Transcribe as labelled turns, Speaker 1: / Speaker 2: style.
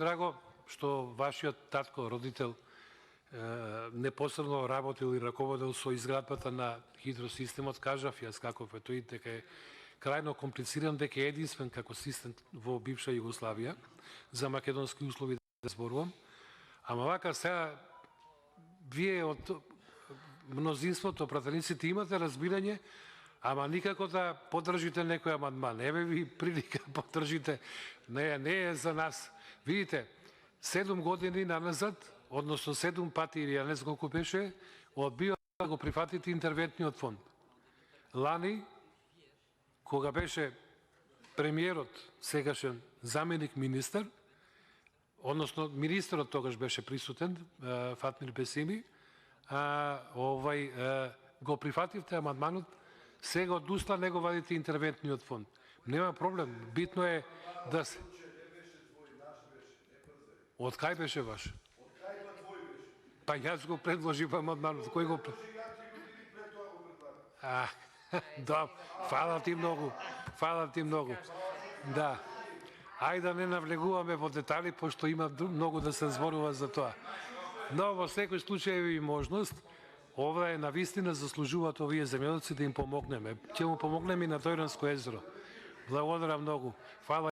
Speaker 1: Драго што вашиот татко, родител, непосредно работил и раководел со изградбата на хидросистемот, кажав јас каков е тој, дека е крајно комплициран, дека е единствен како систем во бивша Југославија, за македонски услови да зборувам. Ама вака сега, вие од мнозинството, пратениците, имате разбирање, ама никако да поддржите некој амандман. Еве ви прилика, поддржите. Не е за нас. Видите, 7 години назад, односно 7 пати или ја не знам колку беше, одбива да го прифатите интервентниот фонд. Лани, кога беше премиерот, сегашен заменик министар, односно министерот тогаш беше присутен, Фатмир Бесими, го прифативте амандманот, сега одуста не го вадите интервентниот фонд. Нема проблем, битно е да се... Од кај беше ваш?
Speaker 2: Од кај па твој беше?
Speaker 1: Па јас го предложив амандманот, кој го... Да, фала ти многу, фала ти многу. Да. Ајде да не навлегуваме во детали, пошто има многу да се зборува за тоа. Но во секој случај е можност, ова е навистина заслужуваат овие земјоделци да им помогнеме. Ќе му помогнеме и на Тојранско езеро. Благодарам многу. Фала.